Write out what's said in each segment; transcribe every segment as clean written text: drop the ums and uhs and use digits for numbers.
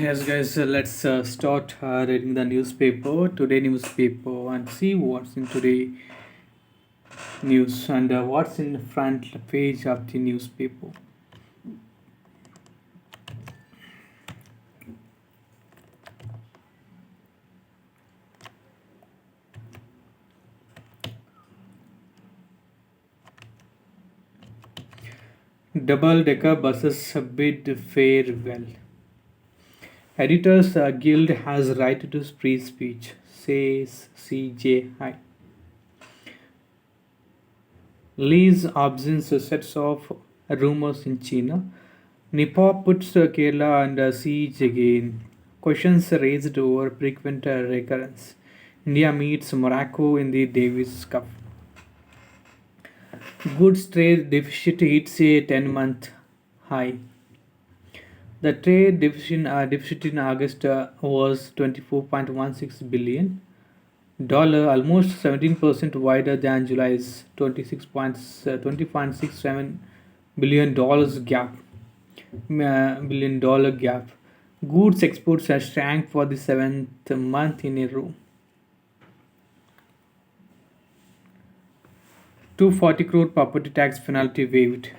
Yes, guys, let's start reading the newspaper, today newspaper, and see what's in today news and what's in the front page of the newspaper. Double-decker buses bid farewell. Editors Guild has right to free speech, says CJI. Lee's absence sets off rumors in China. Nipah puts Kerala under siege again. Questions raised over frequent recurrence. India meets Morocco in the Davis Cup. Goods trade deficit hits a 10-month high. The trade deficit in August was 24.16 billion dollar, almost 17% wider than July's 20.67 billion dollars gap. Billion dollar gap. Goods exports have shrank for the seventh month in a row. 240 crore property tax penalty waived.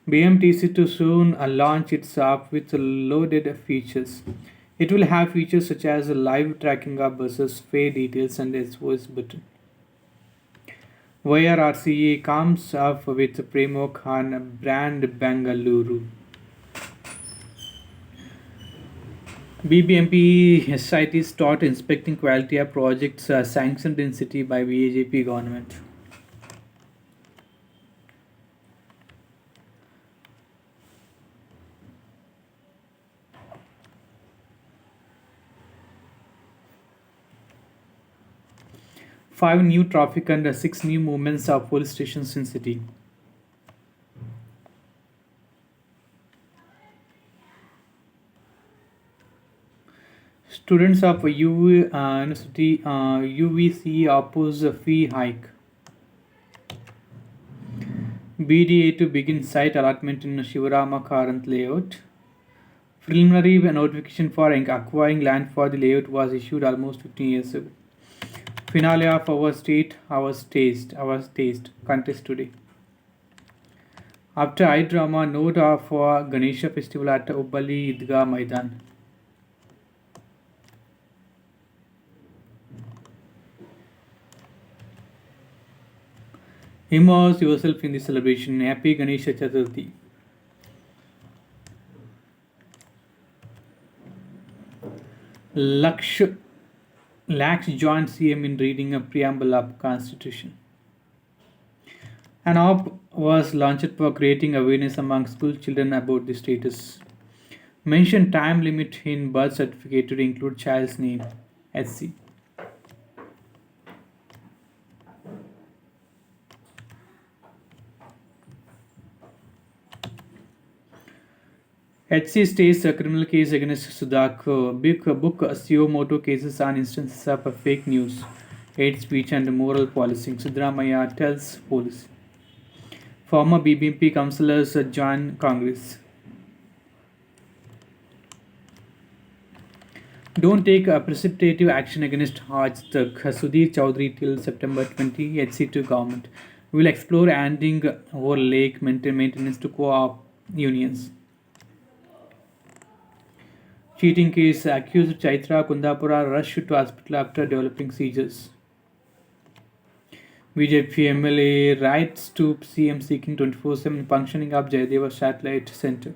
BMTC to soon launch its app with loaded features. It will have features such as live tracking of buses, fare details, and SOS button. YRRCA comes up with Premo Khan brand Bengaluru. BBMP SIT start inspecting quality of projects sanctioned in city by BJP government. Five new traffic and six new movements of police stations in city. Students of University UVC oppose a fee hike. BDA to begin site allotment in Shivarama Karant layout. Preliminary notification for acquiring land for the layout was issued almost 15 years ago. Finale of our taste contest today. After iDrama, note for Ganesha festival at Ubali Idga Maidan. Immerse yourself in the celebration. Happy Ganesha Chaturthi. Laksh Lax joined CM in reading a preamble of Constitution. An op was launched for creating awareness among school children about the status. Mention time limit in birth certificate to include child's name. SC. HC states a criminal case against Sudhakar. Big book SEO moto cases on instances of fake news, hate speech, and moral policing. Sidramaya tells police. Former BBMP councillors join Congress. Don't take a precipitative action against Haj Tak. Sudhir Chaudhary till September 20, HC2 government. We will explore handing over lake maintenance to co-op unions. Cheating case accused Chaitra Kundapura rushed to hospital after developing seizures. BJP MLA writes to CM seeking 24/7 functioning of Jayadeva Satellite Center.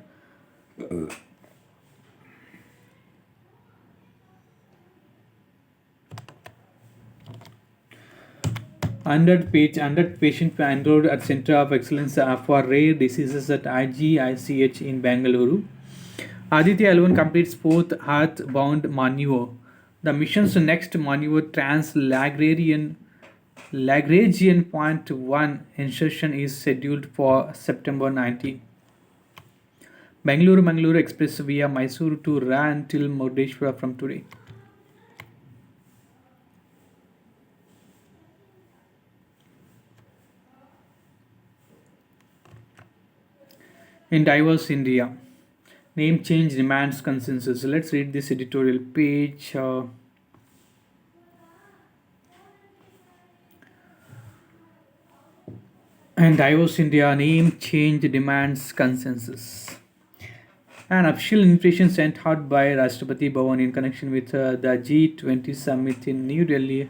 Under patient enrolled at Center of Excellence for Rare Diseases at IGICH in Bangalore. Aditya L1 completes fourth Earth-bound maneuver. The mission's next maneuver, Lagrangian Point 1 insertion, is scheduled for September 19. Bangalore Express via Mysuru to run till Murdeshwara from today. In diverse India, name change demands consensus. Let's read this editorial page. In diverse India, name change demands consensus. An official invitation sent out by Rashtrapati Bhavan in connection with the G20 summit in New Delhi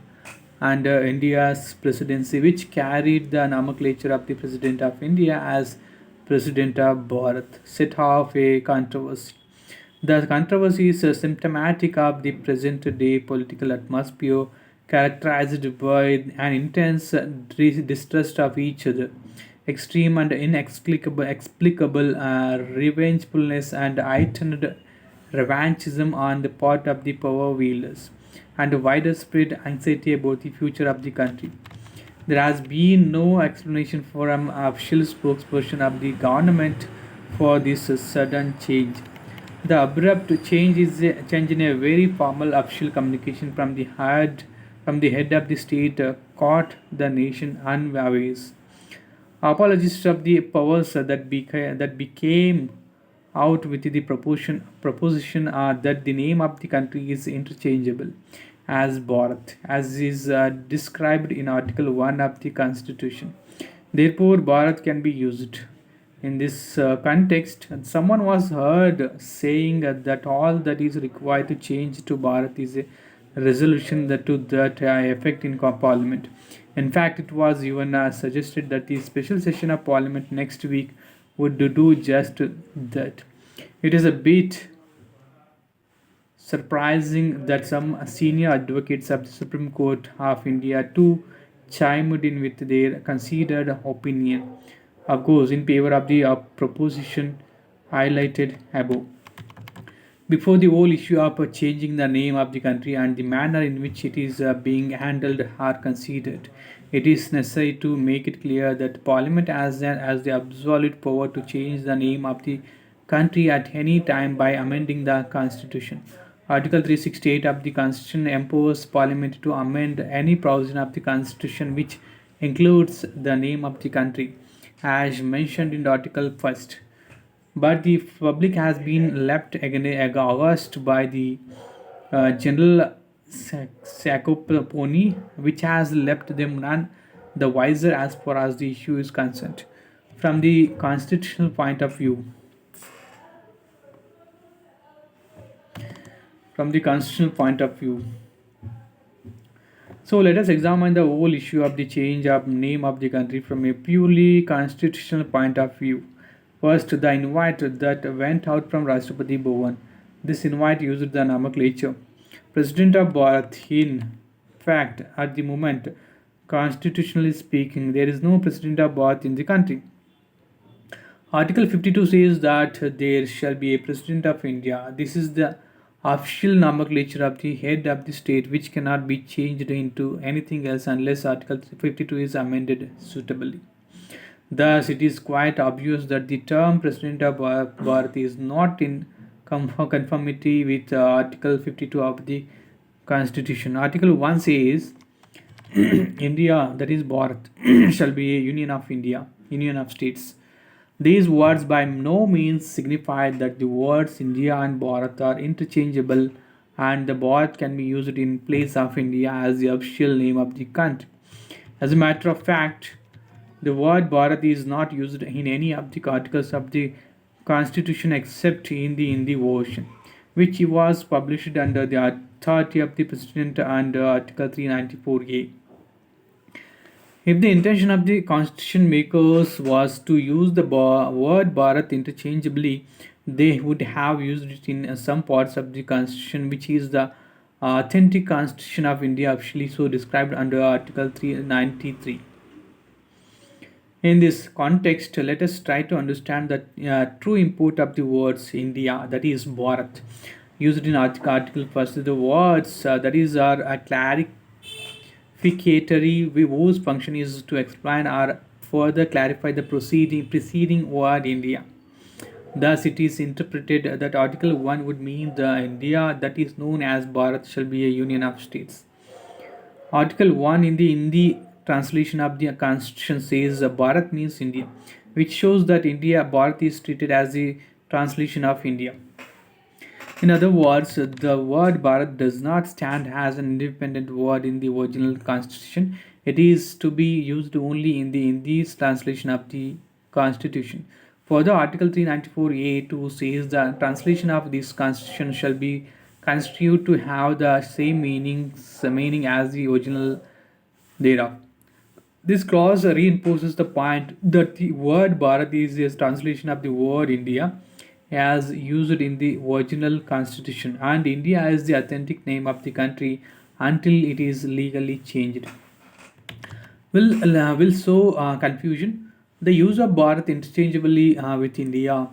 under India's presidency, which carried the nomenclature of the President of India as President of Bharat, set off a controversy. The controversy is symptomatic of the present day political atmosphere characterized by an intense distrust of each other, extreme and inexplicable revengefulness, and heightened revanchism on the part of the power wielders, and widespread anxiety about the future of the country. There has been no explanation from an official spokesperson of the government for this sudden change. The abrupt change is a change in a very formal official communication from the head of the state caught the nation unawares. Apologists of the powers that became out with the proposition that the name of the country is interchangeable as Bharat, as is described in Article 1 of the Constitution. Therefore, Bharat can be used. In this context, someone was heard saying that all that is required to change to Bharat is a resolution to that effect in Parliament. In fact, it was even suggested that the special session of Parliament next week would do just that. It is a bit surprising that some senior advocates of the Supreme Court of India too chimed in with their considered opinion, of course, in favor of the proposition highlighted above. Before the whole issue of changing the name of the country and the manner in which it is being handled are considered, it is necessary to make it clear that Parliament has the absolute power to change the name of the country at any time by amending the Constitution. Article 368 of the Constitution empowers Parliament to amend any provision of the Constitution which includes the name of the country, as mentioned in Article 1st. But the public has been left aghast by the general Sacopony, which has left them none the wiser as far as the issue is concerned. From the constitutional point of view, from the constitutional point of view, so let us examine the whole issue of the change of name of the country from a purely constitutional point of view. First, the invite that went out from Rashtrapati Bhavan. This invite used the nomenclature President of Bharat. In fact, at the moment, constitutionally speaking, there is no President of Bharat in the country. Article 52 says that there shall be a President of India. This is the official nomenclature of the head of the state, which cannot be changed into anything else unless Article 52 is amended suitably. Thus, it is quite obvious that the term President of Bharat is not in conformity with Article 52 of the Constitution. Article 1 says India, that is Bharat, shall be a union of India, union of states. These words by no means signify that the words India and Bharat are interchangeable and the Bharat can be used in place of India as the official name of the country. As a matter of fact, the word Bharat is not used in any of the articles of the Constitution except in the Hindi version, which was published under the authority of the President under Article 394A. If the intention of the constitution makers was to use the word Bharat interchangeably, they would have used it in some parts of the constitution, which is the authentic constitution of India, officially so described under Article 393. In this context, let us try to understand the true import of the words India, that is Bharat, used in Article first. The words that is are clarificatory, whose function is to explain or further clarify the preceding word India. Thus, it is interpreted that Article 1 would mean the India that is known as Bharat shall be a union of states. Article 1 in the Hindi translation of the Constitution says Bharat means India. which shows that India Bharat is treated as the translation of India. In other words, the word Bharat does not stand as an independent word in the original constitution. It is to be used only in the Indi's translation of the constitution. Further, Article 394A2 says the translation of this constitution shall be construed to have the same meaning as the original thereof. This clause reinforces the point that the word Bharat is a translation of the word India as used in the original constitution, and India is the authentic name of the country until it is legally changed. Will sow confusion. The use of Bharat interchangeably with India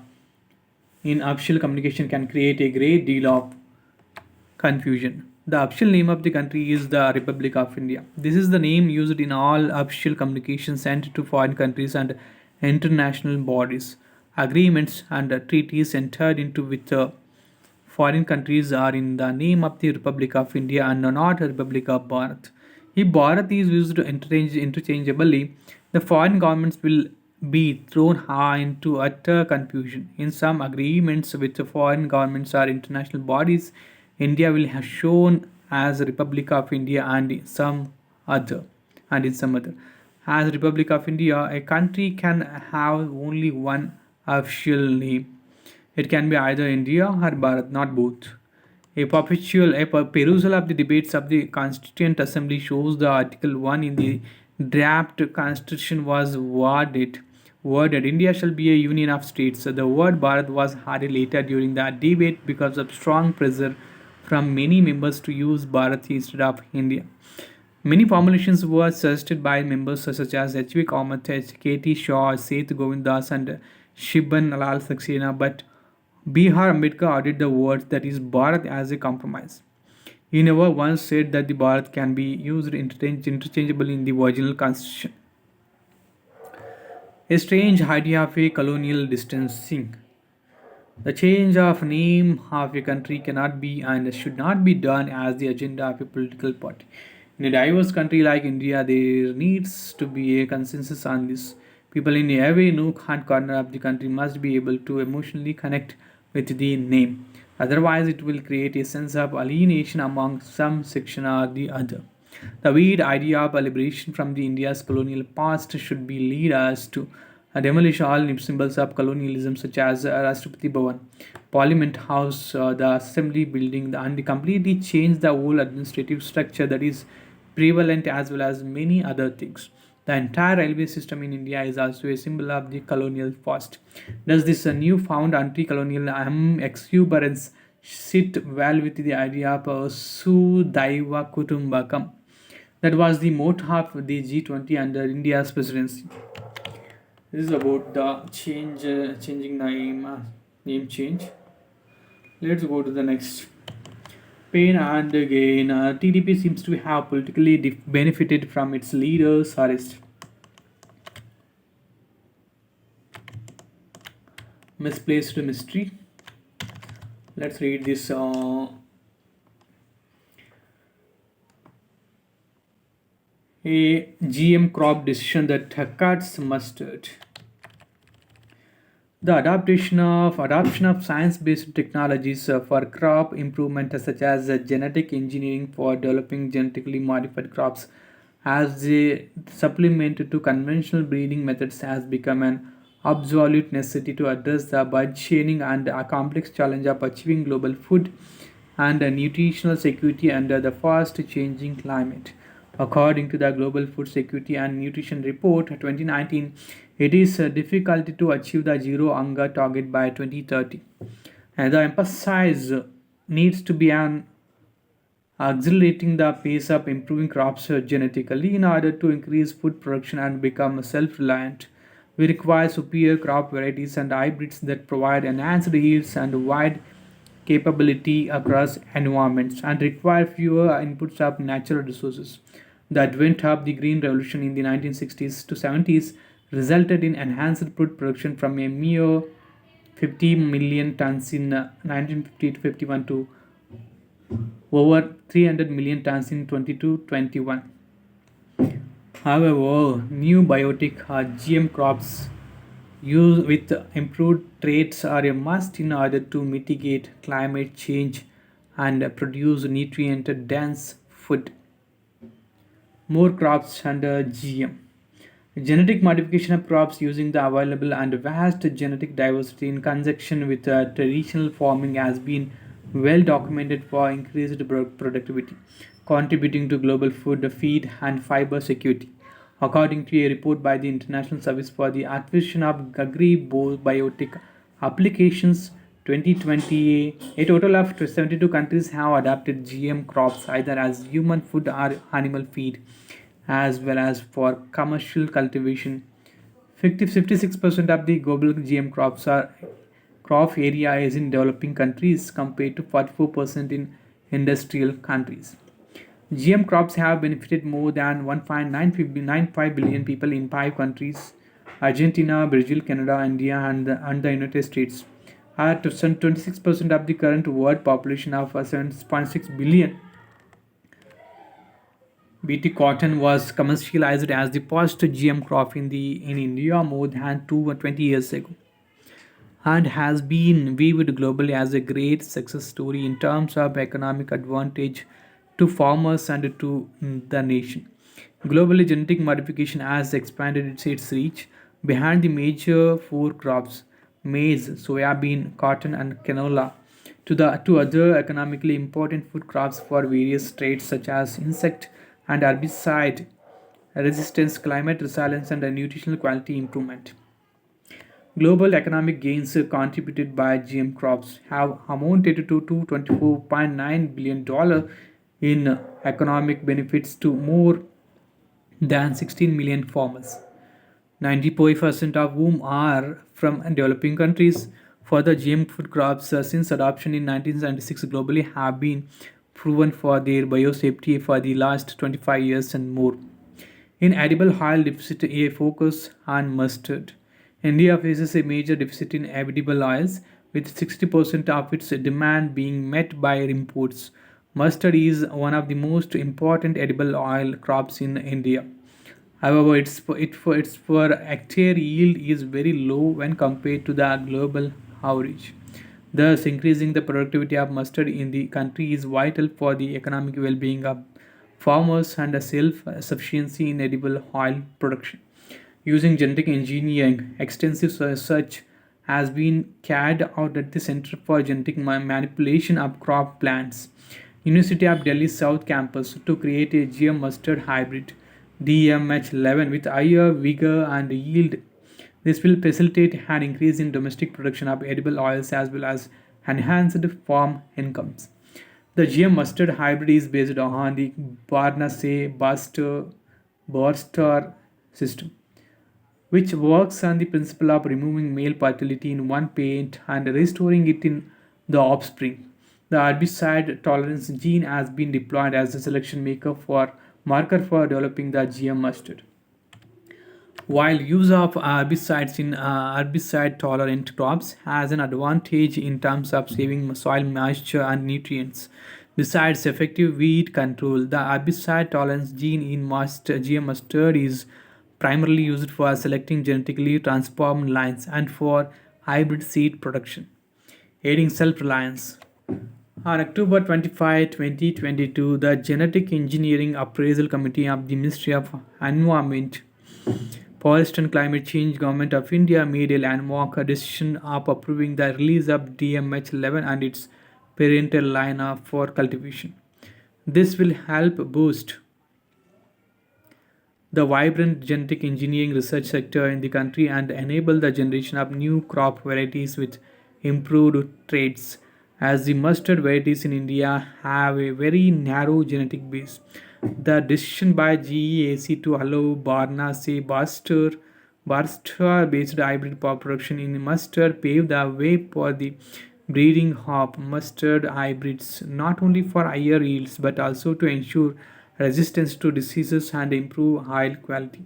in official communication can create a great deal of confusion. The official name of the country is the Republic of India. This is the name used in all official communications sent to foreign countries and international bodies. Agreements and treaties entered into with foreign countries are in the name of the Republic of India and not the Republic of Bharat. If Bharat is used interchangeably, the foreign governments will be thrown into utter confusion. In some agreements with the foreign governments or international bodies, India will have shown as Republic of India other and in some other. As Republic of India, a country can have only one official name. It can be either India or Bharat, not both. A perusal of the debates of the Constituent Assembly shows the Article 1 in the draft constitution was worded India shall be a union of states. The word Bharat was added later during the debate because of strong pressure from many members to use Bharat instead of India. Many formulations were suggested by members such as H.V. Kamath, K.T. Shaw, Seth Govindas, and Shibban Lal Saxena, but B.R. Ambedkar added the words that is Bharat as a compromise. He never once said that the Bharat can be used interchangeably in the original constitution. A strange idea of a colonial distancing. The change of name of a country cannot be and should not be done as the agenda of a political party. In a diverse country like India, there needs to be a consensus on this. People in every nook and corner of the country must be able to emotionally connect with the name. Otherwise, it will create a sense of alienation among some section or the other. The weird idea of a liberation from the India's colonial past should be lead us to demolish all symbols of colonialism such as Rashtrapati Bhavan, Parliament House, the Assembly Building, and completely change the whole administrative structure that is prevalent as well as many other things. The entire railway system in India is also a symbol of the colonial past. Does this newfound anti-colonial exuberance sit well with the idea of Sudhaiva Kutumbakam? That was the motto of the G20 under India's presidency. This is about the changing name change. Let's go to the next. Pain and gain. TDP seems to have politically benefited from its leader's arrest. Misplaced mystery. Let's read this. A GM crop decision that cuts mustard. The adoption of science-based technologies for crop improvement, such as genetic engineering for developing genetically modified crops, as a supplement to conventional breeding methods, has become an absolute necessity to address the burgeoning and a complex challenge of achieving global food and nutritional security under the fast-changing climate. According to the Global Food Security and Nutrition Report 2019, it is difficult to achieve the zero hunger target by 2030. And the emphasis needs to be on accelerating the pace of improving crops genetically in order to increase food production and become self-reliant. We require superior crop varieties and hybrids that provide enhanced yields and wide capability across environments and require fewer inputs of natural resources. The advent of the Green Revolution in the 1960s to 70s resulted in enhanced food production from a mere 50 million tons in 1950 to 51 to over 300 million tons in 22-21. However, new biotic GM crops Use with improved traits are a must in order to mitigate climate change and produce nutrient dense food. More crops under GM. Genetic modification of crops using the available and vast genetic diversity in conjunction with traditional farming has been well documented for increased productivity, contributing to global food, feed, and fiber security. According to a report by the International Service for the Acquisition of Agribiotic Applications 2020, a total of 72 countries have adopted GM crops either as human food or animal feed, as well as for commercial cultivation. 56% of the global GM crops are crop area is in developing countries compared to 44% in industrial countries. GM crops have benefited more than 1.95 billion people in five countries: Argentina, Brazil, Canada, India, and the United States. At 26% of the current world population of 7.6 billion, BT cotton was commercialized as the first GM crop in India more than 20 years ago, and has been viewed globally as a great success story in terms of economic advantage to farmers and to the nation. Globally, genetic modification has expanded its reach behind the major four crops: maize, soybean, cotton, and canola to other economically important food crops for various traits such as insect and herbicide resistance, climate resilience, and nutritional quality improvement. Global economic gains contributed by GM crops have amounted to $224.9 billion in economic benefits to more than 16 million farmers, 94% of whom are from developing countries. Further, GM food crops since adoption in 1996 globally have been proven for their biosafety for the last 25 years and more. In edible oil deficit, a focus on mustard. India faces a major deficit in edible oils, with 60% of its demand being met by imports. Mustard is one of the most important edible oil crops in India. However, its per hectare yield is very low when compared to the global average. Thus, increasing the productivity of mustard in the country is vital for the economic well-being of farmers and self-sufficiency in edible oil production. Using genetic engineering, extensive research has been carried out at the Center for Genetic Manipulation of Crop Plants, University of Delhi South Campus, to create a GM mustard hybrid DMH11 with higher vigor and yield. This will facilitate an increase in domestic production of edible oils as well as enhanced farm incomes. The GM mustard hybrid is based on the Barster system, which works on the principle of removing male fertility in one parent and restoring it in the offspring. The herbicide tolerance gene has been deployed as a selection marker for developing the GM mustard. While use of herbicides in herbicide tolerant crops has an advantage in terms of saving soil moisture and nutrients, besides effective weed control, the herbicide tolerance gene in GM mustard is primarily used for selecting genetically transformed lines and for hybrid seed production, aiding self reliance. On October 25, 2022, the Genetic Engineering Appraisal Committee of the Ministry of Environment, Forest and Climate Change Government of India made a landmark decision of approving the release of DMH11 and its parental line for cultivation. This will help boost the vibrant genetic engineering research sector in the country and enable the generation of new crop varieties with improved traits, as the mustard varieties in India have a very narrow genetic base. The decision by GEAC to allow Barster based hybrid crop production in mustard paved the way for the breeding of mustard hybrids not only for higher yields but also to ensure resistance to diseases and improve oil quality.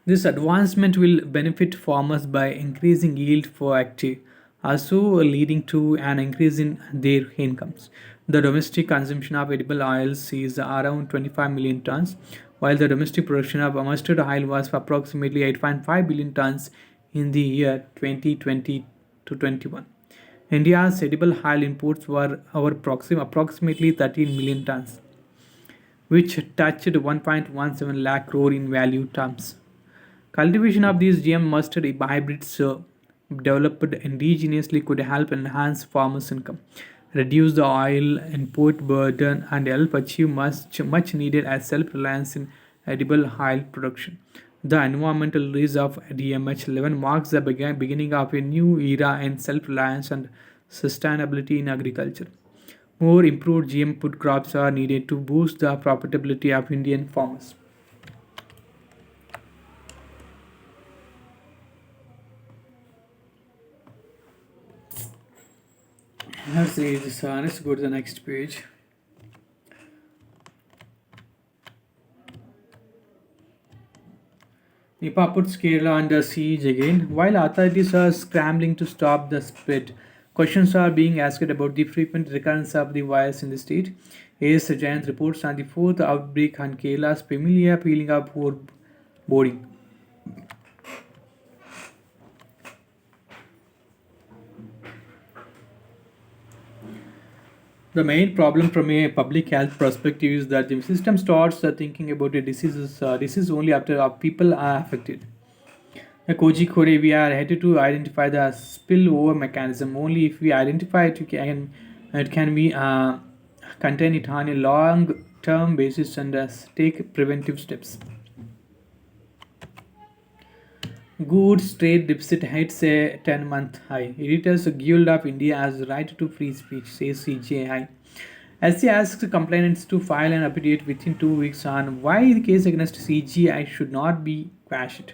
This advancement will benefit farmers by increasing yield per hectare, also leading to an increase in their incomes. The domestic consumption of edible oils is around 25 million tons, while the domestic production of mustard oil was approximately 8.5 billion tons in the year 2020 to 21. India's edible oil imports were approximately 13 million tons, which touched 1.17 lakh crore in value terms. Cultivation of these GM mustard hybrids developed indigenously could help enhance farmers' income, reduce the oil import burden, and help achieve much needed as self-reliance in edible oil production. The environmental release of DMH11 marks the beginning of a new era in self-reliance and sustainability in agriculture. More improved GM food crops are needed to boost the profitability of Indian farmers. Let's see this. Let's go to the next page. Nipah puts Kerala under siege again. While authorities are scrambling to stop the spread, questions are being asked about the frequent recurrence of the virus in the state. AS Giant reports on the fourth outbreak on Kerala's familiar feeling of foreboding. The main problem from a public health perspective is that the system starts thinking about a disease only after people are affected. The Koji Kore, we are headed to identify the spillover mechanism. Only if we identify it can be contain it on a long term basis and take preventive steps. Goods trade deficit hits a 10-month high. Editors Guild of India has right to free speech, says CJI. SC asks complainants to file an affidavit within 2 weeks on why the case against CGI should not be quashed.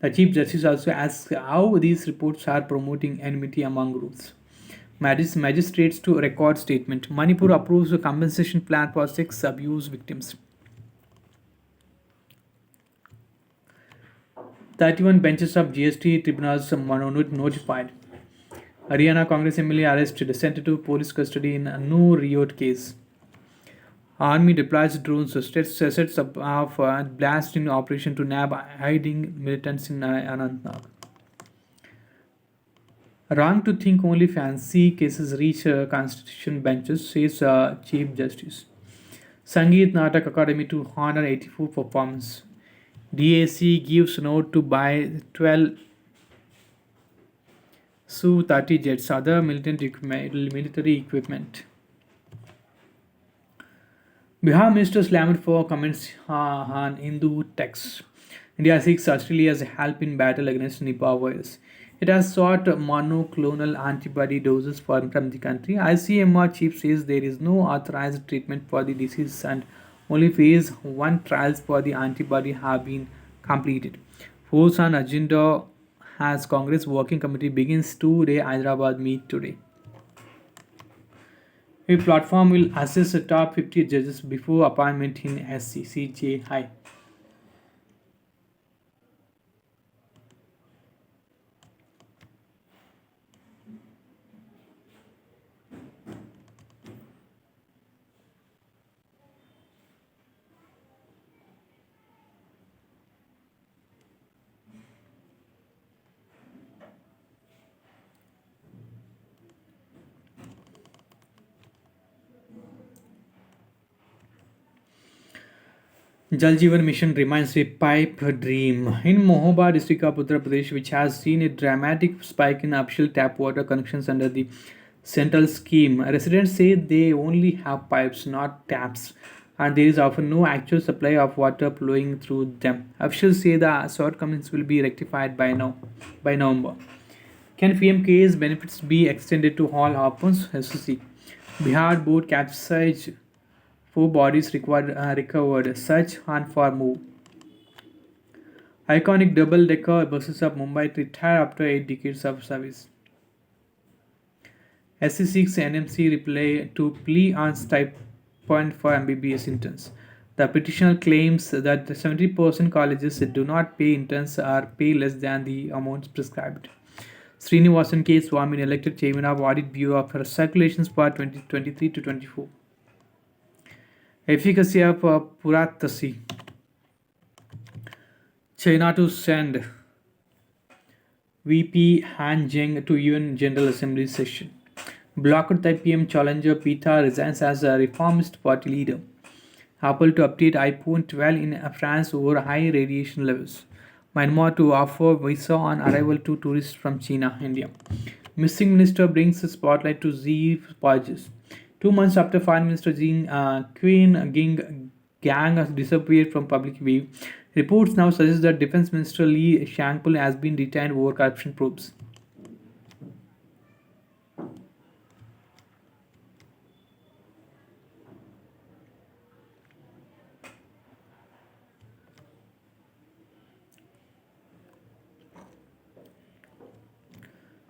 The Chief Justice also asks how these reports are promoting enmity among groups. Magistrates to record statement. Manipur approves a compensation plan for sex abuse victims. 31 benches of GST tribunals notified. Haryana Congress MLA arrested, sent to police custody in a no Riot case. Army deploys drones, sets up of blasting operation to nab hiding militants in Anantnag. Wrong to think only fancy cases reach constitution benches, says Chief Justice. Sangeet Natak Academy to honor 84 performance. DAC gives note to buy 12 Su-30 jets, other military equipment. Bihar minister slammed for comments on Hindu texts. India seeks Australia's help in battle against Nipah virus. It has sought monoclonal antibody doses from the country. ICMR chief says there is no authorized treatment for the disease and only phase 1 trials for the antibody have been completed. Force on agenda as Congress Working Committee begins two-day Hyderabad meet today. A platform will assess the top 50 judges before appointment in SCCJI. Jal Jeevan Mission remains a pipe dream. In Mohoba district of Uttar Pradesh, which has seen a dramatic spike in official tap water connections under the central scheme, residents say they only have pipes, not taps, and there is often no actual supply of water flowing through them. Officials say the shortcomings will be rectified by November. Can PMK's benefits be extended to all options? SSC. Bihar board capsized. Four bodies recovered. Search on for move. Iconic double-decker buses of Mumbai retire after 8 decades of service. SC6 NMC reply to plea on stipend for MBBS interns. The petitioner claims that 70% colleges do not pay interns or pay less than the amounts prescribed. Srinivasan K. Swamin elected chairman of Audit Bureau of Circulations for 2023 to 24. Efficacy of Puratasi. China to send VP Han Zheng to UN General Assembly session. Blocked the PM challenger Pita resigns as a reformist party leader. Apple to update iPhone 12 in France over high radiation levels. Myanmar to offer visa on arrival to tourists from China, India. Missing minister brings the spotlight to Xi Pages. 2 months after Foreign Minister Jing Queen Ging Gang has disappeared from public view, reports now suggest that Defense Minister Li Shangpul has been detained over corruption probes.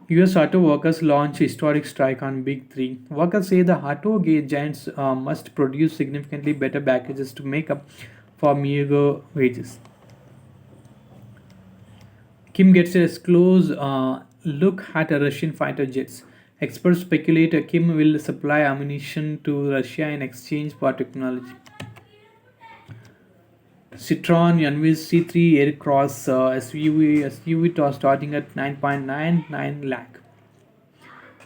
US auto workers launch historic strike on Big Three. Workers say the auto giants must produce significantly better packages to make up for meager wages. Kim gets a close look at Russian fighter jets. Experts speculate Kim will supply ammunition to Russia in exchange for technology. Citroen unveils C3 Aircross SUV starting at 9.99 lakh.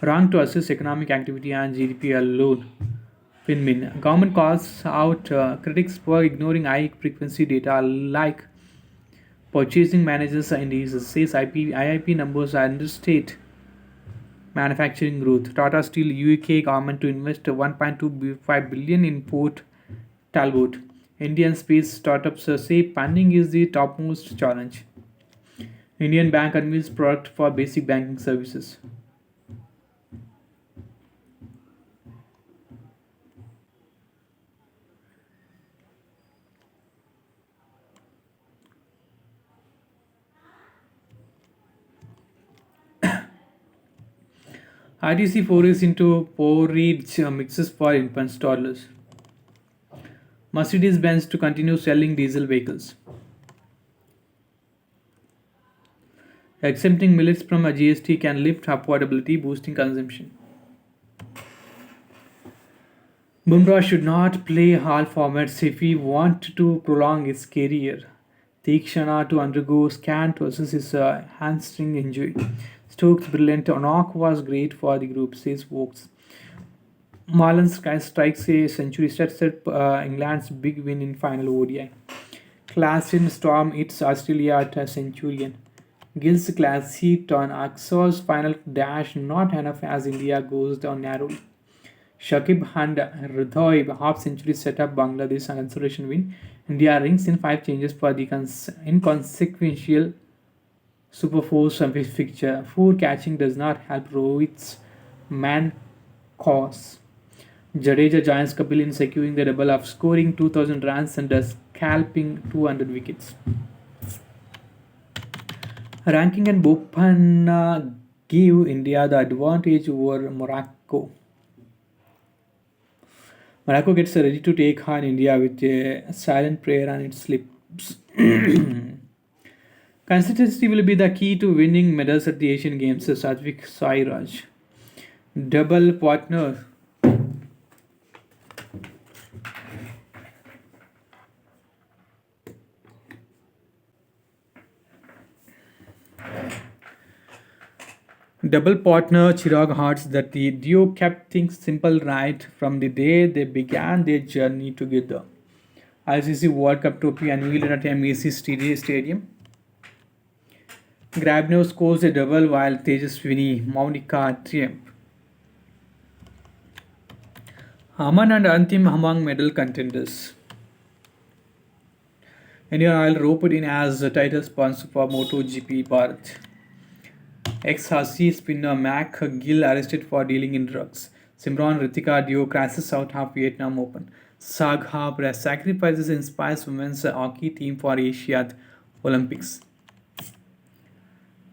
Wrong to assess economic activity and GDP alone. Finmin. Government calls out critics for ignoring high frequency data like purchasing managers indices says IIP numbers understate manufacturing growth. Tata Steel UK government to invest 1.25 billion in Port Talbot. Indian space startups say funding is the topmost challenge. Indian Bank unveils product for basic banking services. ITC forays into porridge mixes for infants toddlers. Mercedes Benz to continue selling diesel vehicles. Exempting millets from a GST can lift affordability, boosting consumption. Bumrah should not play all formats if he wants to prolong his career. Tikshana to undergo scan to assess his hamstring injury. Stokes' brilliant knock was great for the group, says Vokes. Marlon strikes a century, sets up England's big win in final ODI. Classen Storm hits Australia at a Centurion. Gill's class hit on Axel's final dash, not enough as India goes down narrowly. Shakib and Hridoy half century set up Bangladesh consolation win. India rings in 5 changes for the inconsequential Super 4 fixture. 4 catching does not help Rohit's man cause. Jadeja joins Kapil in securing the double of scoring 2000 runs and scalping 200 wickets. Ranking and Bopana give India the advantage over Morocco. Morocco gets ready to take on India with a silent prayer on its lips. Consistency will be the key to winning medals at the Asian Games, says Satvik Sairaj. Double partner. Double partner Chirag hearts that the duo kept things simple right from the day they began their journey together. ICC World Cup trophy unveiled at MEC Stadium. Grabnev scores a double while Tejaswini Maunika triumph. Aman and Antim among medal contenders. Indian Oil roped in as the title sponsor for MotoGP Bharat. Ex-Hasi spinner Mac Gill arrested for dealing in drugs. Simran Ritika duo crashes out of Vietnam Open. Sagha sacrifices inspires women's hockey team for Asian Olympics.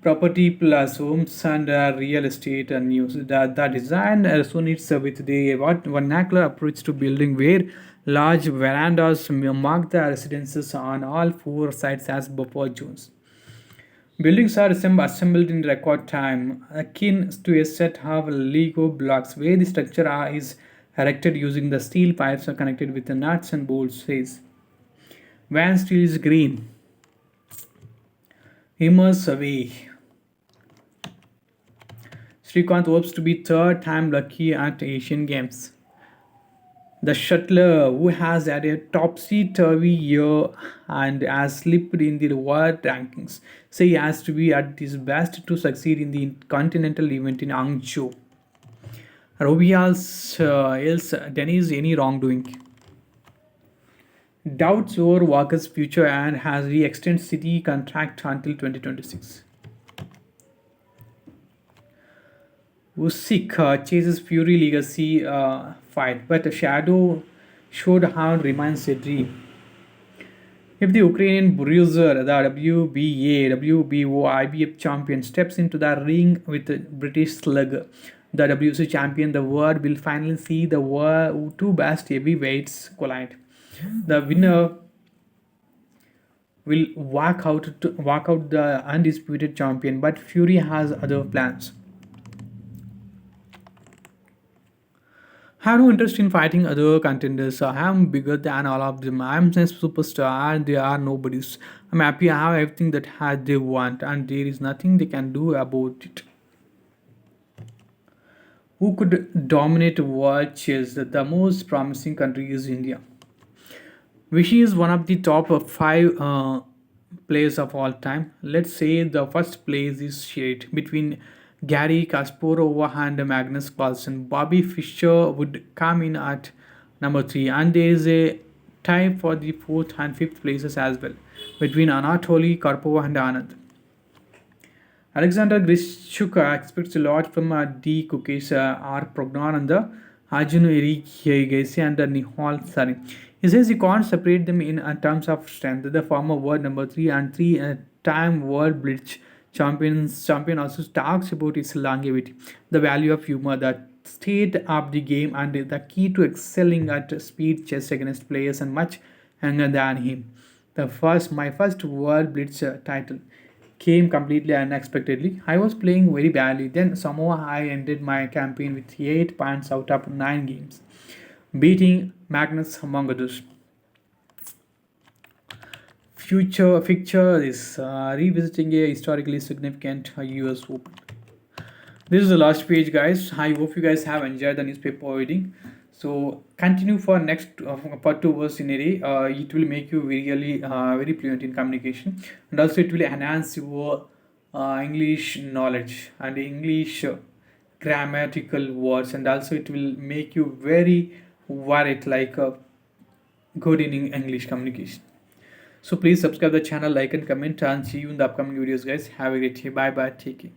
Property plus homes and real estate news. The design resonates with the vernacular approach to building where large verandas mark the residences on all 4 sides as buffer zones. Buildings are assembled in record time, akin to a set of Lego blocks where the structure is erected using the steel pipes connected with the nuts and bolts. Says Van Steel is green. Immerse away. Srikanth hopes to be third time lucky at Asian Games. The shuttler, who has had a topsy-turvy year and has slipped in the world rankings, say he has to be at his best to succeed in the continental event in Hangzhou. Robial's else denies any wrongdoing. Doubts over Walker's future and has re-extended City contract until 2026. Usyk chases Fury legacy fight, but a shadow showed how it remains a dream. If the Ukrainian bruiser, the WBA, WBO, IBF champion, steps into the ring with the British slugger, the WC champion, the world will finally see the two best heavyweights collide. The winner will walk out the undisputed champion, but Fury has other plans. I have no interest in fighting other contenders. I am bigger than all of them. I am a superstar and they are nobodies. I'm happy I have everything that has they want and there is nothing they can do about it. Who could dominate world chess? The most promising country is India. Vishy is one of the top five players of all time. Let's say the first place is shared between Gary Kasparov and Magnus Carlsen. Bobby Fischer would come in at number three, and there is a tie for the fourth and fifth places as well between Anatoly Karpov and Anand. Alexander Grishuk expects a lot from D. Kukesh, R. Prognananda, Arjun Erikese, and Nihal Sari. He says he can't separate them in terms of strength. The former world number three and three-time world blitz champion also talks about its longevity, the value of humor, the state of the game, and the key to excelling at speed chess against players and much younger than him. My first world blitz title came completely unexpectedly. I was playing very badly. Then somehow I ended my campaign with 8 points out of 9 games, beating Magnus among others. Future fixture is revisiting a historically significant US Open. This is the last page, guys. I hope you guys have enjoyed the newspaper reading. So continue for next for 2 hours in a day. It will make you really very fluent in communication, and also it will enhance your English knowledge and English grammatical words, and also it will make you very worried like good in English communication. So please subscribe the channel, like and comment, and see you in the upcoming videos, guys. Have a great day. Bye bye. Take care.